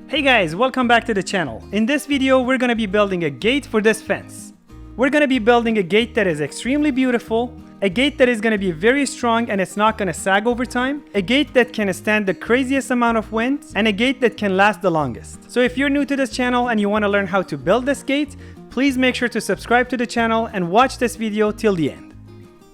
Hey guys, welcome back to the channel. In this video, we're gonna be building a gate for this fence. We're gonna be building a gate that is extremely beautiful, a gate that is gonna be very strong and it's not gonna sag over time, a gate that can stand the craziest amount of wind, and a gate that can last the longest. So if you're new to this channel and you wanna learn how to build this gate, please make sure to subscribe to the channel and watch this video till the end.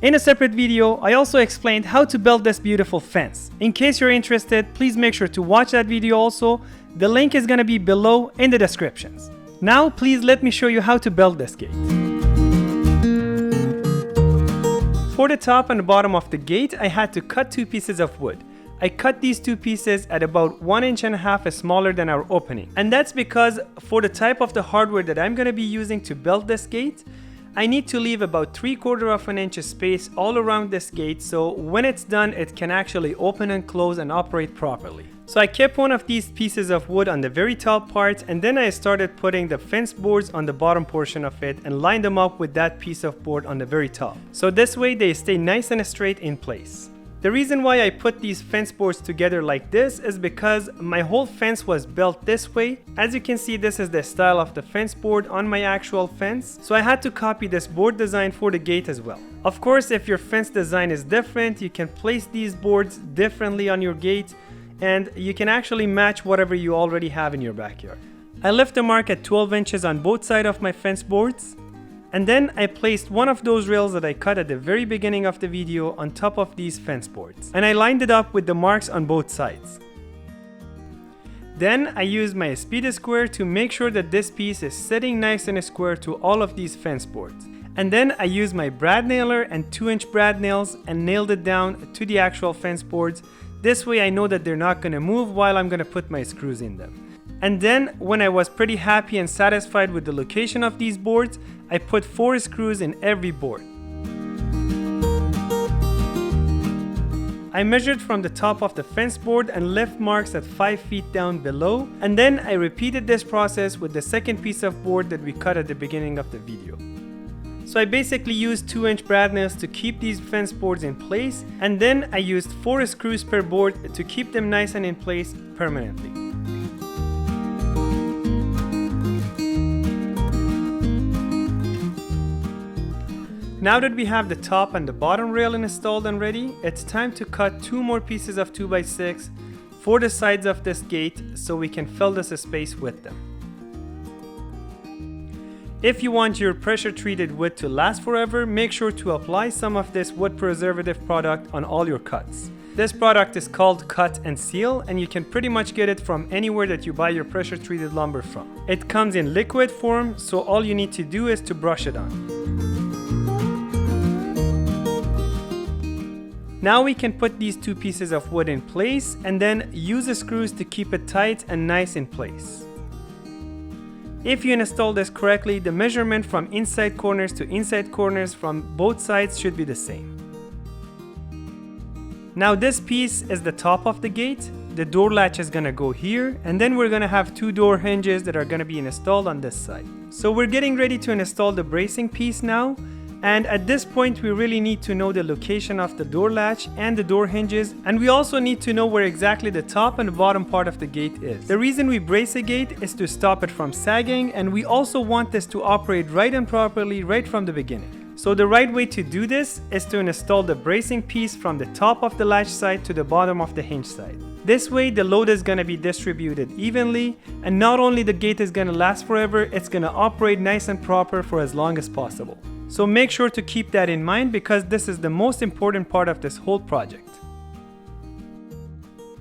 In a separate video, I also explained how to build this beautiful fence. In case you're interested, please make sure to watch that video also. The link is gonna be below in the descriptions. Now, please let me show you how to build this gate. For the top and the bottom of the gate, I had to cut two pieces of wood. I cut these two pieces at about 1.5 inches smaller than our opening. And that's because for the type of the hardware that I'm gonna be using to build this gate, I need to leave about 3/4 inch space all around this gate, so when it's done, it can actually open and close and operate properly. So I kept one of these pieces of wood on the very top part, and then I started putting the fence boards on the bottom portion of it and lined them up with that piece of board on the very top. So this way they stay nice and straight in place. The reason why I put these fence boards together like this is because my whole fence was built this way. As you can see, this is the style of the fence board on my actual fence. So I had to copy this board design for the gate as well. Of course, if your fence design is different, you can place these boards differently on your gate and you can actually match whatever you already have in your backyard. I left the mark at 12 inches on both sides of my fence boards. And then I placed one of those rails that I cut at the very beginning of the video on top of these fence boards. And I lined it up with the marks on both sides. Then I used my speed square to make sure that this piece is sitting nice and square to all of these fence boards. And then I used my brad nailer and 2-inch brad nails and nailed it down to the actual fence boards. This way I know that they're not gonna move while I'm gonna put my screws in them. And then, when I was pretty happy and satisfied with the location of these boards, I put 4 screws in every board. I measured from the top of the fence board and left marks at 5 feet down below, and then I repeated this process with the second piece of board that we cut at the beginning of the video. So I basically used 2-inch brad nails to keep these fence boards in place, and then I used 4 screws per board to keep them nice and in place permanently. Now that we have the top and the bottom rail installed and ready, it's time to cut 2 more pieces of 2x6 for the sides of this gate so we can fill this space with them. If you want your pressure treated wood to last forever, make sure to apply some of this wood preservative product on all your cuts. This product is called Cut and Seal, and you can pretty much get it from anywhere that you buy your pressure treated lumber from. It comes in liquid form, so all you need to do is to brush it on. Now we can put these 2 pieces of wood in place and then use the screws to keep it tight and nice in place. If you install this correctly, the measurement from inside corners to inside corners from both sides should be the same. Now this piece is the top of the gate. The door latch is gonna go here, and then we're gonna have 2 door hinges that are gonna be installed on this side. So we're getting ready to install the bracing piece now. And at this point, we really need to know the location of the door latch and the door hinges, and we also need to know where exactly the top and the bottom part of the gate is. The reason we brace a gate is to stop it from sagging, and we also want this to operate right and properly right from the beginning. So the right way to do this is to install the bracing piece from the top of the latch side to the bottom of the hinge side. This way the load is going to be distributed evenly, and not only the gate is going to last forever, it's going to operate nice and proper for as long as possible. So make sure to keep that in mind because this is the most important part of this whole project.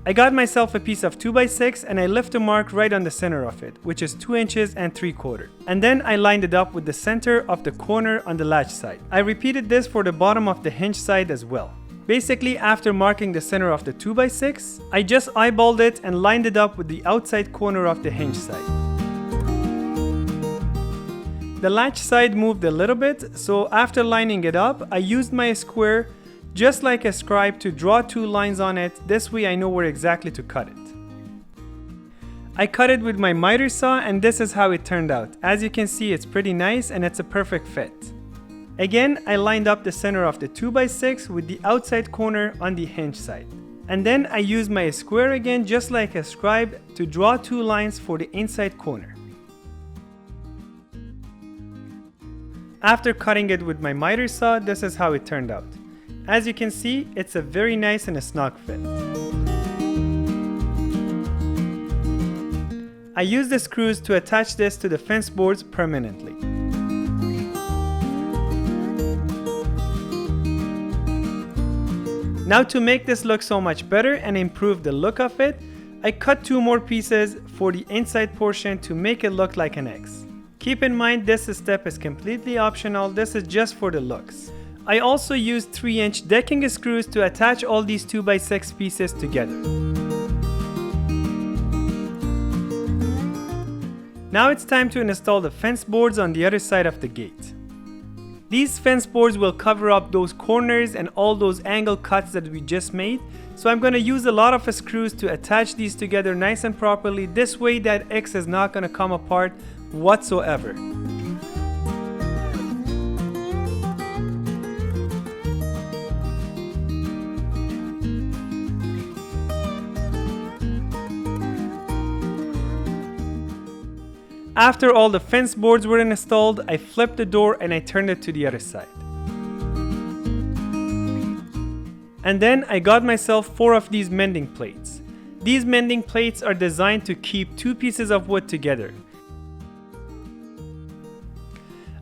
I got myself a piece of 2x6 and I left a mark right on the center of it, which is 2 inches and 3/4. And then I lined it up with the center of the corner on the latch side. I repeated this for the bottom of the hinge side as well. Basically, after marking the center of the 2x6, I just eyeballed it and lined it up with the outside corner of the hinge side. The latch side moved a little bit, so after lining it up, I used my square just like a scribe to draw 2 lines on it. This way I know where exactly to cut it. I cut it with my miter saw and this is how it turned out. As you can see, it's pretty nice and it's a perfect fit. Again, I lined up the center of the 2x6 with the outside corner on the hinge side. And then I use my square again, just like a scribe, to draw 2 lines for the inside corner. After cutting it with my miter saw, this is how it turned out. As you can see, it's a very nice and a snug fit. I use the screws to attach this to the fence boards permanently. Now to make this look so much better and improve the look of it, I cut 2 more pieces for the inside portion to make it look like an X. Keep in mind this step is completely optional, this is just for the looks. I also used 3-inch decking screws to attach all these 2x6 pieces together. Now it's time to install the fence boards on the other side of the gate. These fence boards will cover up those corners and all those angle cuts that we just made, so I'm going to use a lot of screws to attach these together nice and properly. This way that X is not going to come apart whatsoever. After all the fence boards were installed, I flipped the door and I turned it to the other side. And then I got myself 4 of these mending plates. These mending plates are designed to keep 2 pieces of wood together.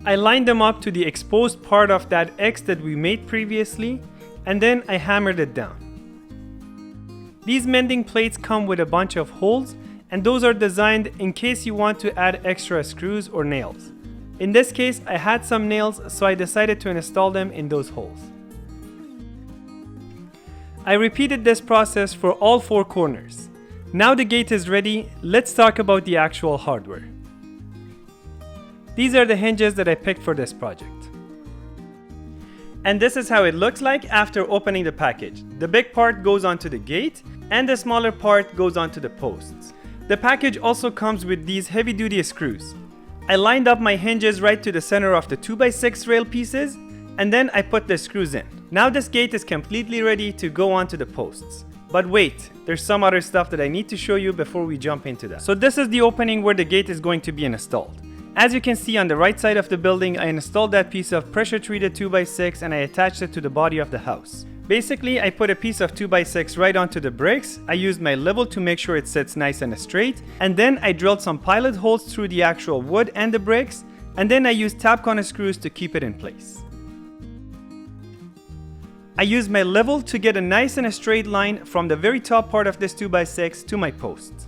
I lined them up to the exposed part of that X that we made previously, and then I hammered it down. These mending plates come with a bunch of holes, and those are designed in case you want to add extra screws or nails. In this case, I had some nails, so I decided to install them in those holes. I repeated this process for all 4 corners. Now the gate is ready, let's talk about the actual hardware. These are the hinges that I picked for this project. And this is how it looks like after opening the package. The big part goes onto the gate, and the smaller part goes onto the posts. The package also comes with these heavy-duty screws. I lined up my hinges right to the center of the 2x6 rail pieces, and then I put the screws in. Now this gate is completely ready to go onto the posts. But wait, there's some other stuff that I need to show you before we jump into that. So this is the opening where the gate is going to be installed. As you can see on the right side of the building, I installed that piece of pressure treated 2x6 and I attached it to the body of the house. Basically, I put a piece of 2x6 right onto the bricks, I used my level to make sure it sits nice and straight, and then I drilled some pilot holes through the actual wood and the bricks, and then I used Tapcon screws to keep it in place. I used my level to get a nice and a straight line from the very top part of this 2x6 to my posts.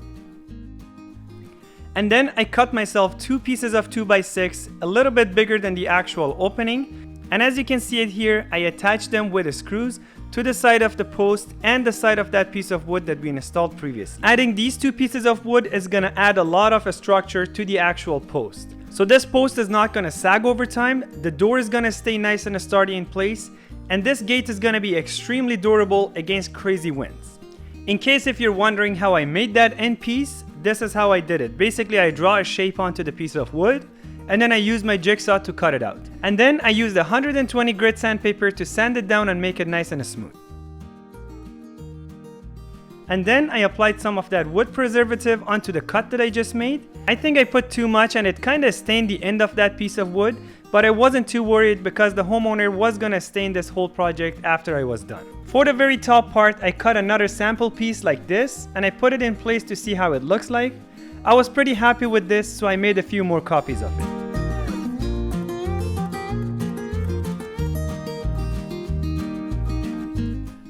And then I cut myself 2 pieces of 2x6, a little bit bigger than the actual opening. And as you can see it here, I attached them with the screws to the side of the post and the side of that piece of wood that we installed previously. Adding these 2 pieces of wood is gonna add a lot of a structure to the actual post. So this post is not gonna sag over time, the door is gonna stay nice and sturdy in place, and this gate is gonna be extremely durable against crazy winds. In case if you're wondering how I made that end piece, this is how I did it. Basically, I draw a shape onto the piece of wood, and then I use my jigsaw to cut it out. And then I used 120 grit sandpaper to sand it down and make it nice and smooth. And then I applied some of that wood preservative onto the cut that I just made. I think I put too much and it kinda stained the end of that piece of wood, but I wasn't too worried because the homeowner was gonna stain this whole project after I was done. For the very top part, I cut another sample piece like this and I put it in place to see how it looks like. I was pretty happy with this, so I made a few more copies of it.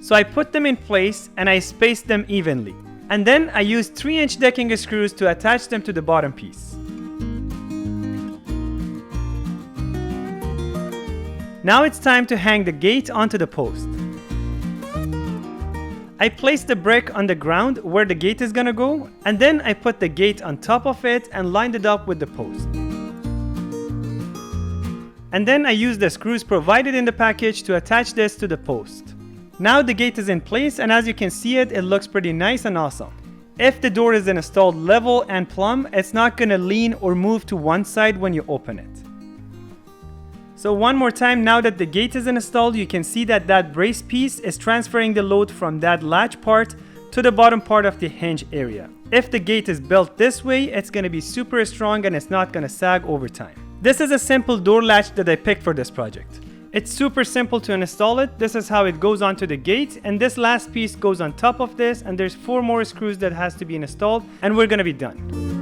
So I put them in place and I spaced them evenly. And then I used 3-inch decking screws to attach them to the bottom piece. Now it's time to hang the gate onto the post. I placed the brick on the ground where the gate is gonna go, and then I put the gate on top of it and lined it up with the post. And then I used the screws provided in the package to attach this to the post. Now the gate is in place, and as you can see it looks pretty nice and awesome. If the door is installed level and plumb, it's not gonna lean or move to one side when you open it. So one more time, now that the gate is installed, you can see that that brace piece is transferring the load from that latch part to the bottom part of the hinge area. If the gate is built this way, it's going to be super strong and it's not going to sag over time. This is a simple door latch that I picked for this project. It's super simple to install it. This is how it goes onto the gate, and this last piece goes on top of this, and there's 4 more screws that has to be installed, and we're going to be done.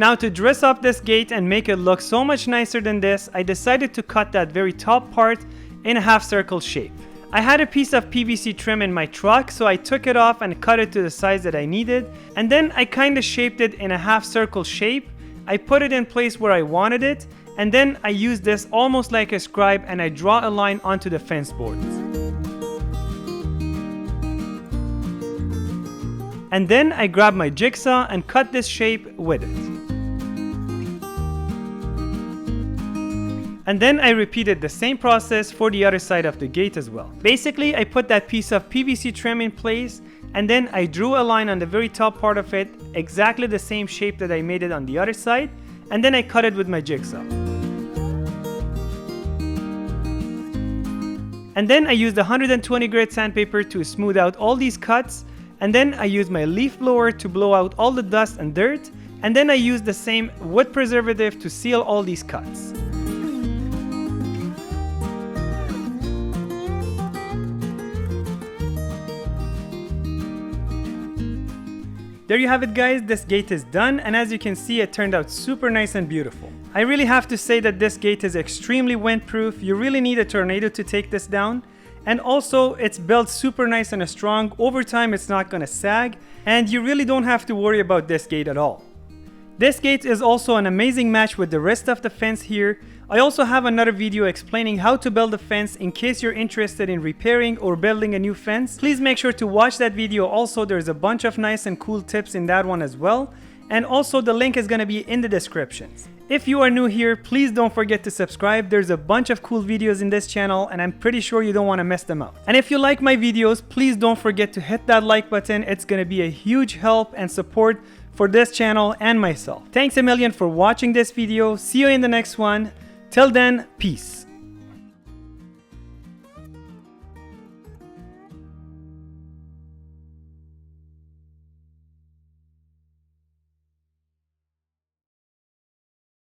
Now to dress up this gate and make it look so much nicer than this, I decided to cut that very top part in a half circle shape. I had a piece of PVC trim in my truck, so I took it off and cut it to the size that I needed, and then I kind of shaped it in a half circle shape. I put it in place where I wanted it, and then I use this almost like a scribe and I draw a line onto the fence boards. And then I grab my jigsaw and cut this shape with it. And then I repeated the same process for the other side of the gate as well. Basically, I put that piece of PVC trim in place, and then I drew a line on the very top part of it, exactly the same shape that I made it on the other side, and then I cut it with my jigsaw. And then I used 120 grit sandpaper to smooth out all these cuts, and then I used my leaf blower to blow out all the dust and dirt, and then I used the same wood preservative to seal all these cuts. There you have it guys, this gate is done, and as you can see it turned out super nice and beautiful. I really have to say that this gate is extremely windproof. You really need a tornado to take this down, and also it's built super nice and strong. Over time it's not gonna sag, and you really don't have to worry about this gate at all. This gate is also an amazing match with the rest of the fence here. I also have another video explaining how to build a fence in case you're interested in repairing or building a new fence. Please make sure to watch that video also. There's a bunch of nice and cool tips in that one as well. And also the link is going to be in the descriptions. If you are new here, please don't forget to subscribe. There's a bunch of cool videos in this channel and I'm pretty sure you don't want to miss them out. And if you like my videos, please don't forget to hit that like button. It's going to be a huge help and support for this channel and myself. Thanks a million for watching this video. See you in the next one. Till then, peace.